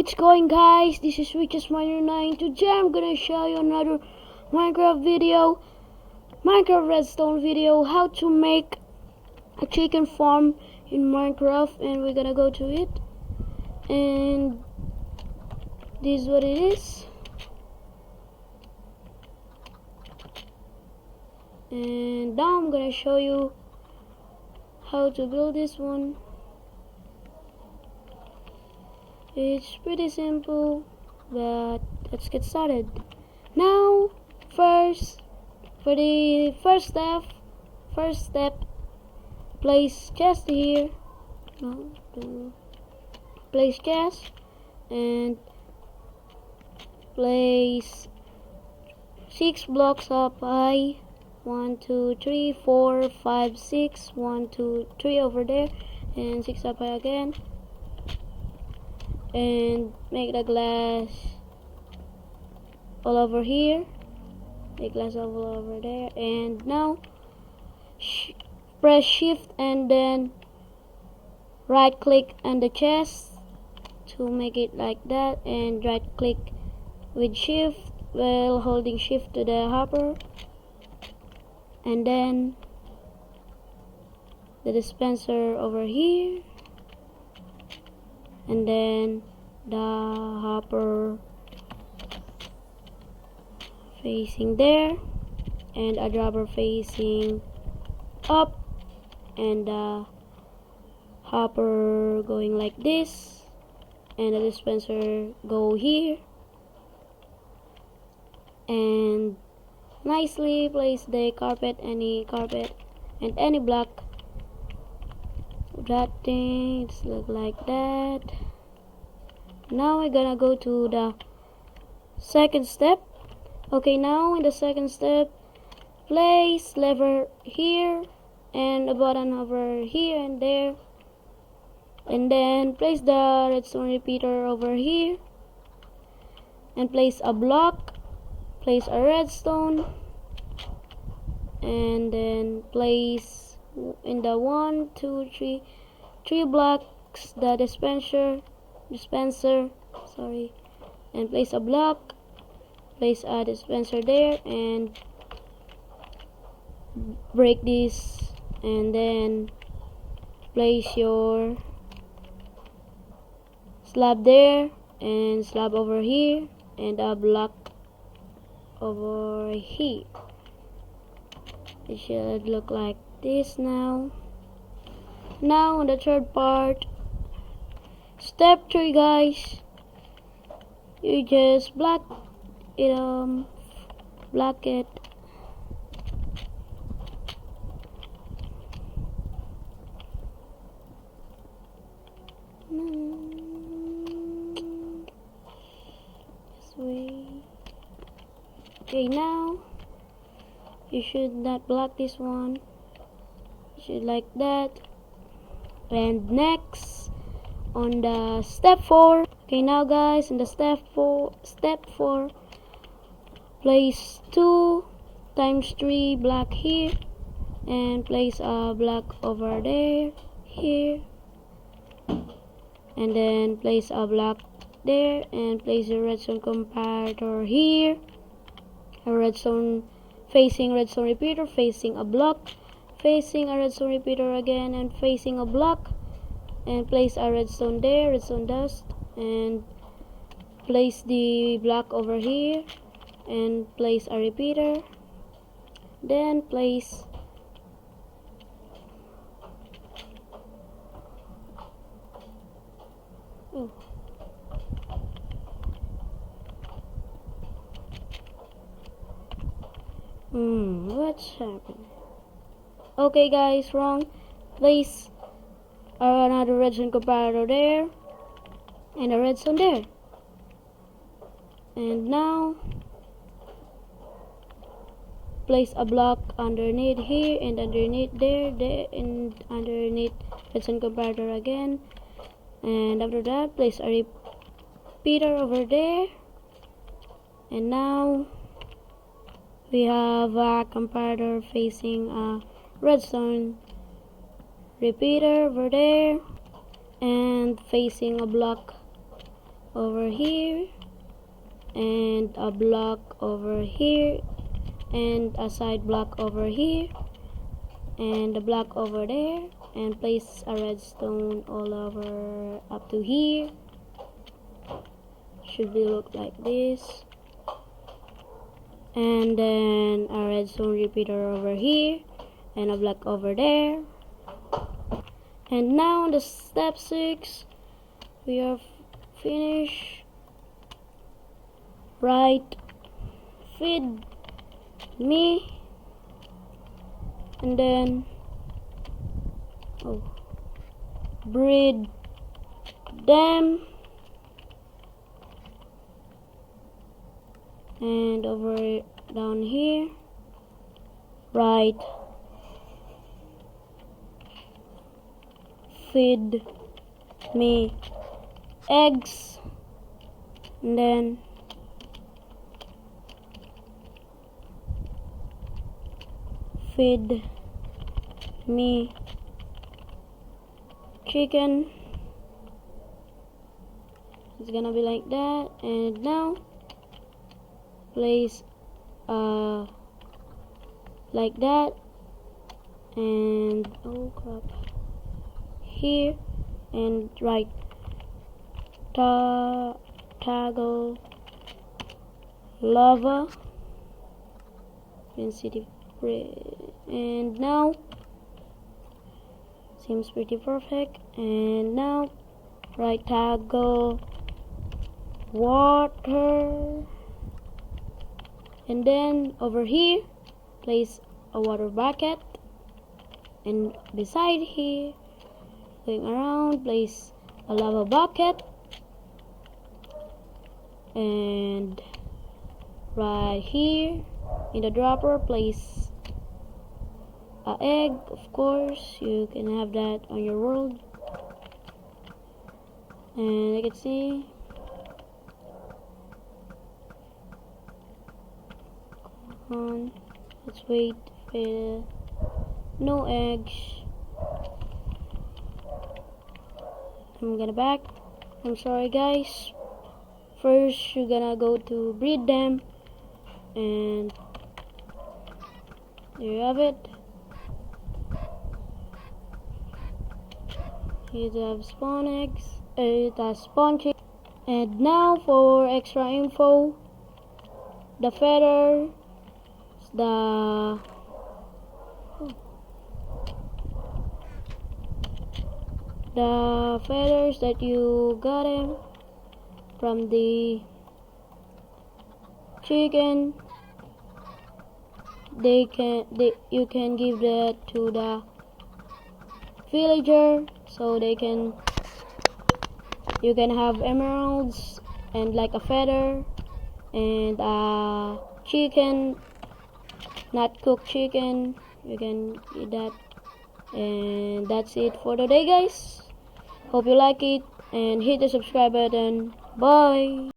it's going, guys? This is Rich's Miner 9. Today I'm gonna show you another Minecraft video, Minecraft Redstone video, how to make a chicken farm in Minecraft, and we're gonna go to it. And this is what it is. And now I'm gonna show you how to build this one. It's pretty simple, but let's get started. Now, for the first step, place chest here. Place chest and place 6 blocks up high. 1, 2, 3, 4, 5, 6. 1, 2, 3 over there, and 6 up high again. And make the glass all over here. Make glass all over there. And now press shift and then right click on the chest to make it like that, and right click with shift while holding shift to the hopper, and then the dispenser over here, and then the hopper facing there, and a dropper facing up, and the hopper going like this, and the dispenser go here, and nicely place the carpet, any carpet and any block. That thing, it's look like that. Now we're gonna go to the second step. Okay, now in the second step, place lever here and a button over here and there, and then place the redstone repeater over here, and place a block, place a redstone, and then place in the 1, 2, 3 blocks the dispenser, sorry, and place a block, place a dispenser there, and break this, and then place your slab there, and slab over here, and a block over here. It should look like this now. Now on the third part, step 3, guys, you just block it. This way. Okay, now you should not block this one. You should like that. And next, on the step 4. Okay, now guys, in the step 4, place 2 times 3 block here, and place a block over there, here, and then place a block there, and place a redstone comparator here, a redstone facing redstone repeater, facing a block, facing a redstone repeater again, and facing a block, and place a redstone there, redstone dust, and place the block over here, and place a repeater, then place what's happening? Okay guys, wrong. Place another redstone comparator there, and a redstone there. And now place a block underneath here, and underneath there, and underneath redstone comparator again. And after that, place a repeater over there. And now we have a comparator facing a redstone repeater over there, and facing a block over here, and a block over here, and a side block over here, and a block over there, and place a redstone all over up to here. Should be look like this, and then a redstone repeater over here, and a block over there. And now the step 6, we are finished. Right, feed me, and then breed them, and over down here, right, feed me eggs, and then feed me chicken. It's gonna be like that. And now place like that, and oh crap, here, and right, toggle lava density, and now seems pretty perfect. And now right, toggle water, and then over here place a water bucket, and beside here, going around, place a lava bucket, and right here in the dropper place a egg. Of course, you can have that on your world. And you can see, come on, let's wait for no eggs. I'm gonna back. I'm sorry guys. First you're gonna go to breed them, and there you have it. Here you have spawn eggs, it has spawn chicken. And now for extra info, the feather, the feathers that you got him from the chicken, you can give that to the villager, so you can have emeralds and like a feather and a chicken, not cooked chicken. You can eat that. And that's it for today guys. Hope you like it, and hit the subscribe button. Bye.